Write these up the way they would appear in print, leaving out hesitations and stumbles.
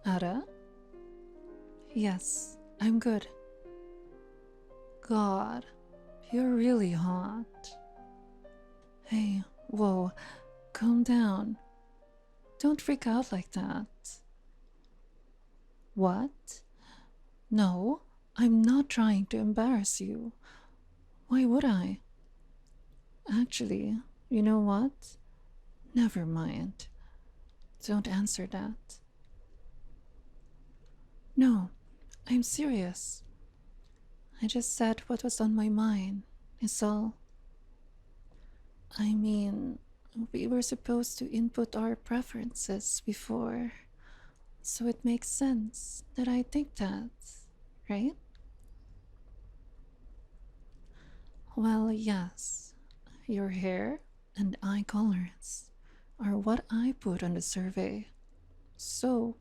Ada? Yes, I'm good. God, you're really hot. Hey, whoa, calm down. Don't freak out like that. What? No, I'm not trying to embarrass you. Why would I? Actually, you know what? Never mind. Don't answer that. No, I'm serious. I just said what was on my mind, is all. I mean, we were supposed to input our preferences before, so it makes sense that I think that, right? Well, yes, your hair and eye colors are what I put on the survey. So,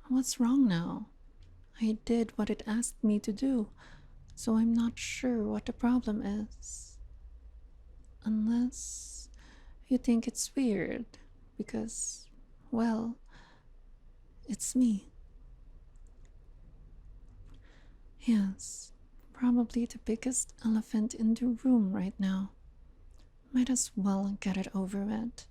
what's wrong now? I did what it asked me to do, so I'm not sure what the problem is. Unless you think it's weird, because, well, it's me. Yes, probably the biggest elephant in the room right now. Might as well get it over with.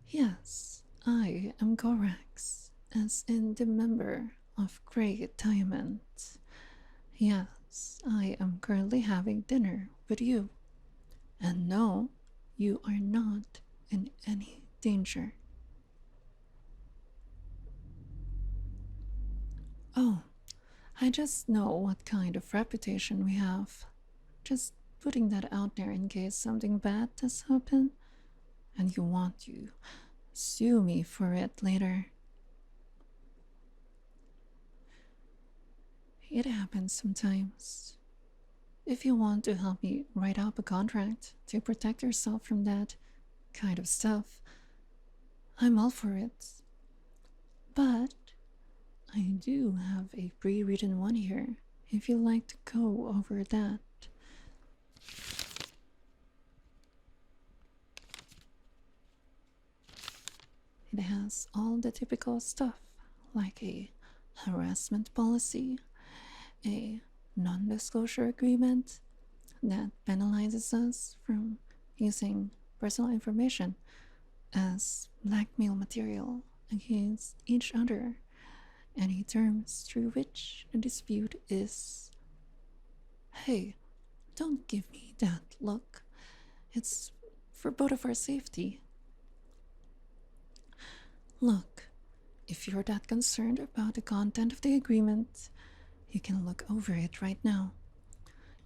Yes, I am Corax, as in the member of Great Diamond. Yes, I am currently having dinner with you. And no, you are not in any danger. Oh, I just know what kind of reputation we have. Just putting that out there in case something bad does happen and you want to sue me for it later. It happens sometimes. If you want to help me write up a contract to protect yourself from that kind of stuff, I'm all for it. But I do have a pre-written one here if you'd like to go over that. It has all the typical stuff like a harassment policy, a non-disclosure agreement that penalizes us from using personal information as blackmail material against each other, any terms through which the dispute is. Hey, don't give me that look. It's for both of our safety. Look, if you're that concerned about the content of the agreement, you can look over it right now.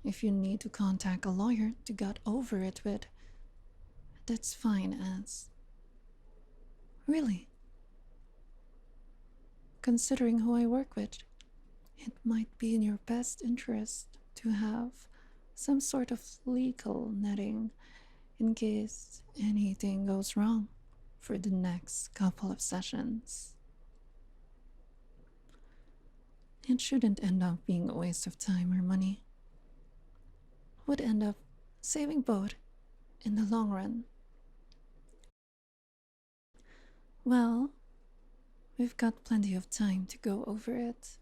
If you need to contact a lawyer to get over it with, that's fine as. Really? Considering who I work with, it might be in your best interest to have some sort of legal netting in case anything goes wrong for the next couple of sessions. It shouldn't end up being a waste of time or money. Would end up saving both in the long run. Well, we've got plenty of time to go over it.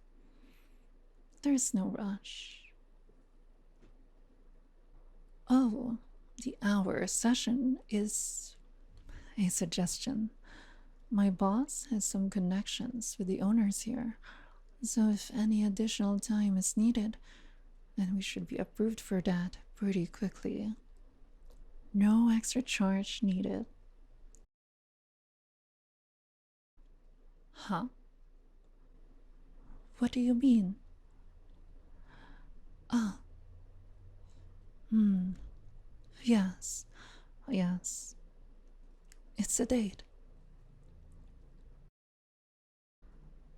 There's no rush. Oh, the hour session is a suggestion. My boss has some connections with the owners here, so if any additional time is needed, then we should be approved for that pretty quickly. No extra charge needed. Huh? What do you mean? Ah, yes, yes. It's a date.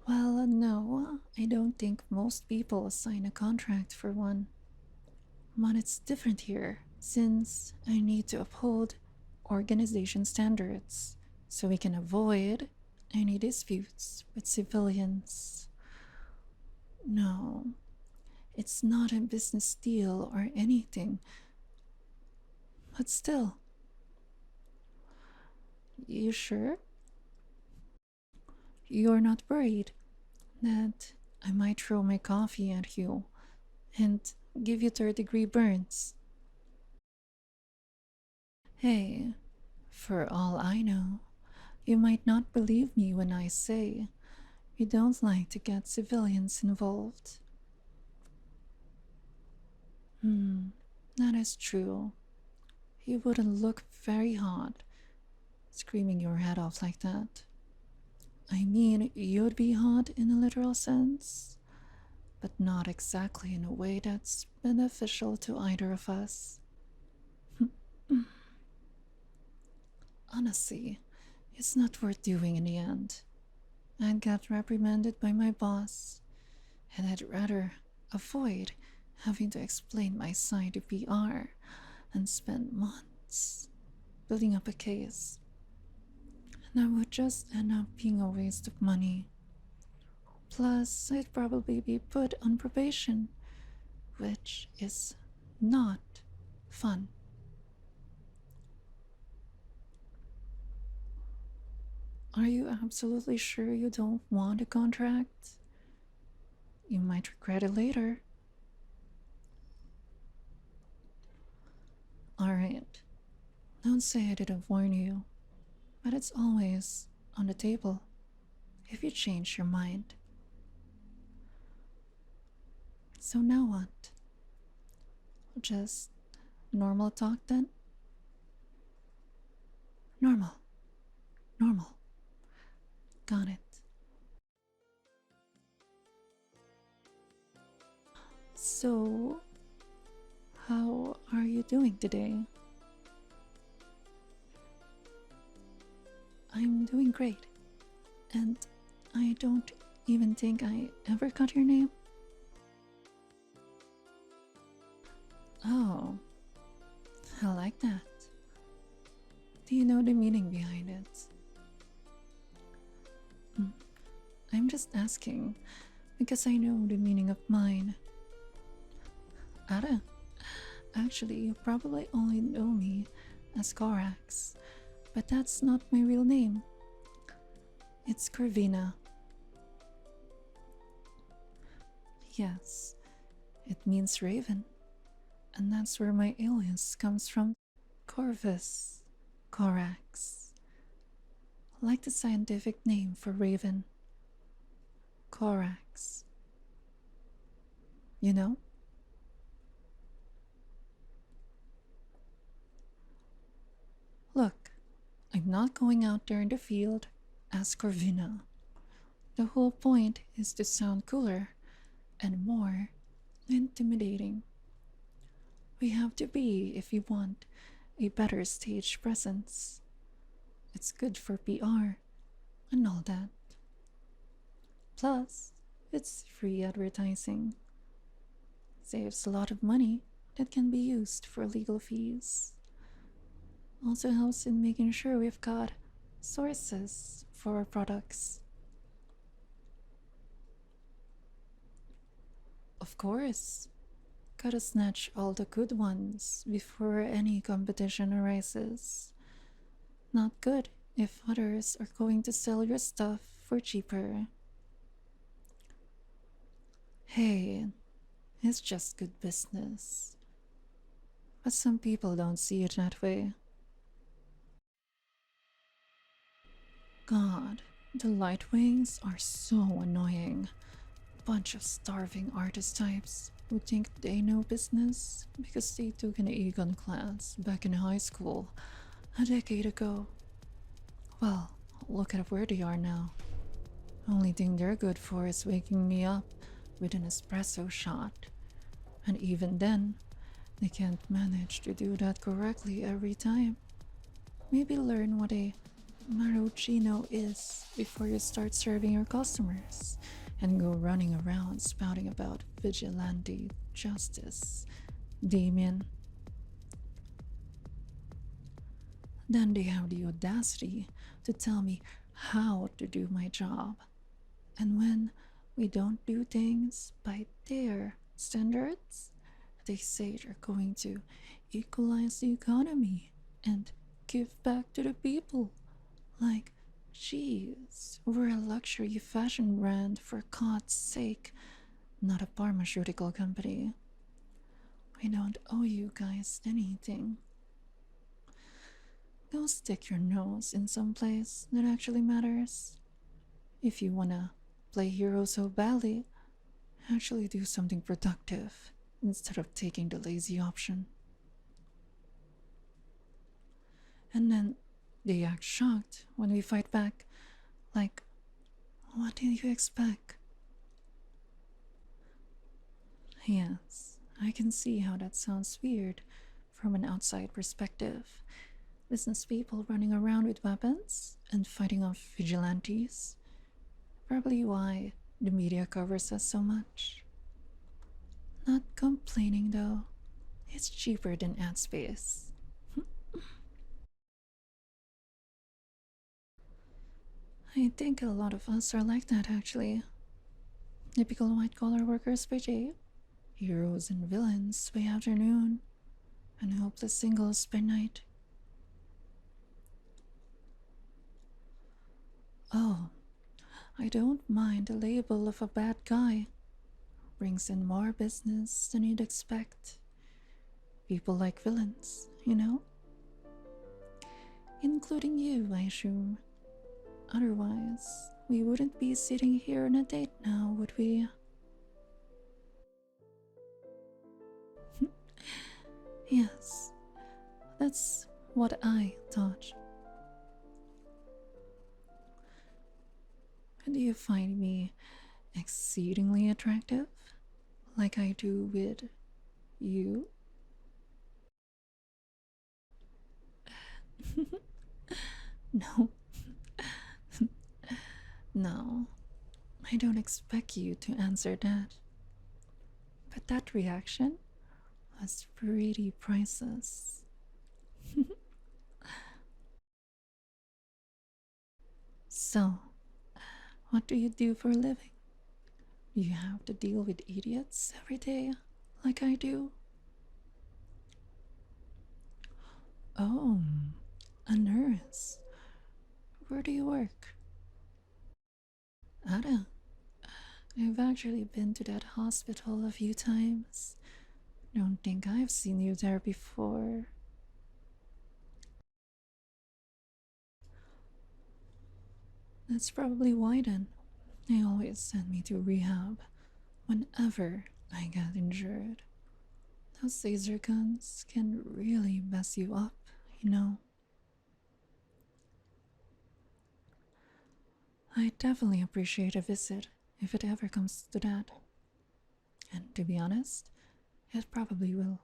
Well, no, I don't think most people sign a contract for one. But it's different here, since I need to uphold organization standards so we can avoid any disputes with civilians. No, it's not a business deal or anything. But still, You sure? You're not worried that I might throw my coffee at you and give you third-degree burns? Hey, for all I know, you might not believe me when I say you don't like to get civilians involved. That is true. You wouldn't look very hot screaming your head off like that. I mean, you'd be hot in a literal sense, but not exactly in a way that's beneficial to either of us. Honestly, it's not worth doing in the end. I'd get reprimanded by my boss, and I'd rather avoid having to explain my side to PR and spend months building up a case. And that would just end up being a waste of money. Plus, I'd probably be put on probation, which is not fun. Are you absolutely sure you don't want a contract? You might regret it later. Alright, don't say I didn't warn you, but it's always on the table if you change your mind. So now what? Just normal talk then? Normal. Normal. Got it. So, how are you doing today? I'm doing great. And I don't even think I ever got your name. Oh, I like that. Do you know the meaning behind it? I'm just asking because I know the meaning of mine. Ada, actually, you probably only know me as Corax, but that's not my real name. It's Corvina. Yes, it means raven, and that's where my alias comes from. Corvus, Corax, like the scientific name for raven. Corax. You know? Look, I'm not going out there in the field as Corvina. The whole point is to sound cooler and more intimidating. We have to be if we want a better stage presence. It's good for PR and all that. Plus, it's free advertising. Saves a lot of money that can be used for legal fees. Also helps in making sure we've got sources for our products. Of course, gotta snatch all the good ones before any competition arises. Not good if others are going to sell your stuff for cheaper. Hey, it's just good business. But some people don't see it that way. God, the Lightwings are so annoying. Bunch of starving artist types who think they know business because they took an econ class back in high school a decade ago. Well, look at where they are now. Only thing they're good for is waking me up with an espresso shot. And even then, they can't manage to do that correctly every time. Maybe learn what a Marocchino is before you start serving your customers and go running around spouting about vigilante justice, Damien. Then they have the audacity to tell me how to do my job. And when we don't do things by their standards, they say they're going to equalize the economy and give back to the people. Like, jeez, we're a luxury fashion brand for God's sake, not a pharmaceutical company. We don't owe you guys anything. Go stick your nose in some place that actually matters. If you wanna play hero so badly, actually do something productive instead of taking the lazy option. And then they act shocked when we fight back. Like, what did you expect? Yes, I can see how that sounds weird from an outside perspective. Business people running around with weapons and fighting off vigilantes. Probably why the media covers us so much. Not complaining though. It's cheaper than ad space. I think a lot of us are like that actually. Typical white collar workers by day, heroes and villains by afternoon, and hopeless singles by night. Oh, I don't mind the label of a bad guy. Brings in more business than you'd expect. People like villains, you know? Including you, I assume. Otherwise, we wouldn't be sitting here on a date now, would we? Yes, that's what I thought. Do you find me exceedingly attractive? Like I do with you? No, no, I don't expect you to answer that. But that reaction was pretty priceless. So, what do you do for a living? Do you have to deal with idiots every day, like I do? Oh, a nurse. Where do you work? Ada. I've actually been to that hospital a few times. Don't think I've seen you there before. That's probably why then. They always send me to rehab whenever I get injured. Those laser guns can really mess you up, you know. I definitely appreciate a visit if it ever comes to that. And to be honest, it probably will.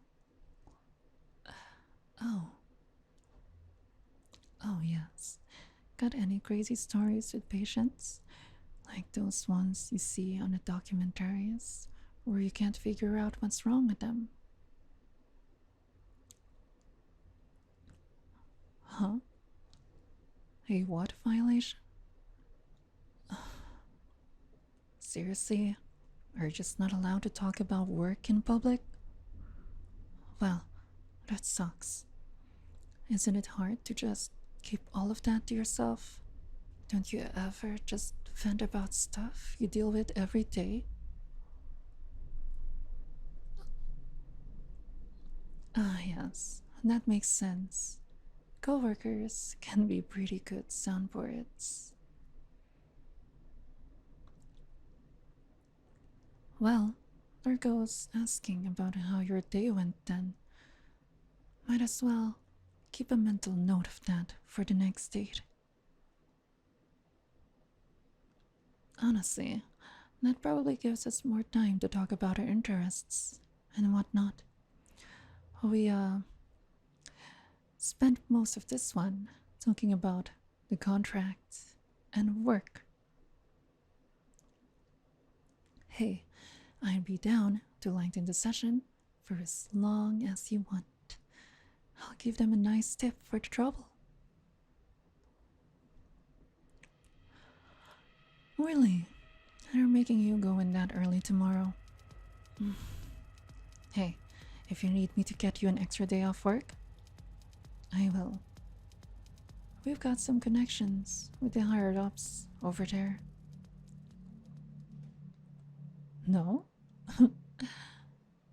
Oh, oh yes. Got any crazy stories with patients? Like those ones you see on the documentaries, where you can't figure out what's wrong with them? Huh? A what violation? Seriously? We're just not allowed to talk about work in public? Well, that sucks. Isn't it hard to just keep all of that to yourself? Don't you ever just vent about stuff you deal with every day? Ah, yes, that makes sense. Coworkers can be pretty good soundboards. Well, there goes asking about how your day went then. Might as well keep a mental note of that for the next date. Honestly, that probably gives us more time to talk about our interests and whatnot. We spent most of this one talking about the contract and work. Hey, I'd be down to lengthen the session for as long as you want. I'll give them a nice tip for the trouble. Really? They're making you go in that early tomorrow. Hey, if you need me to get you an extra day off work, I will. We've got some connections with the higher ups over there. No?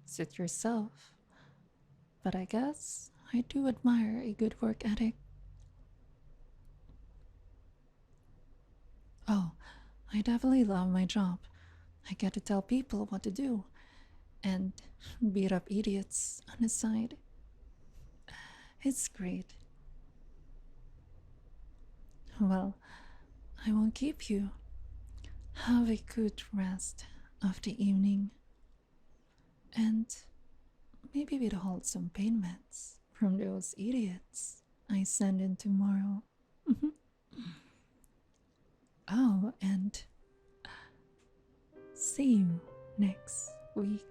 Suit yourself. But I guess I do admire a good work ethic. Oh, I definitely love my job. I get to tell people what to do and beat up idiots on the side. It's great. Well, I won't keep you. Have a good rest of the evening. And maybe we'll hold some pain meds from those idiots I send in tomorrow. Oh, and see you next week.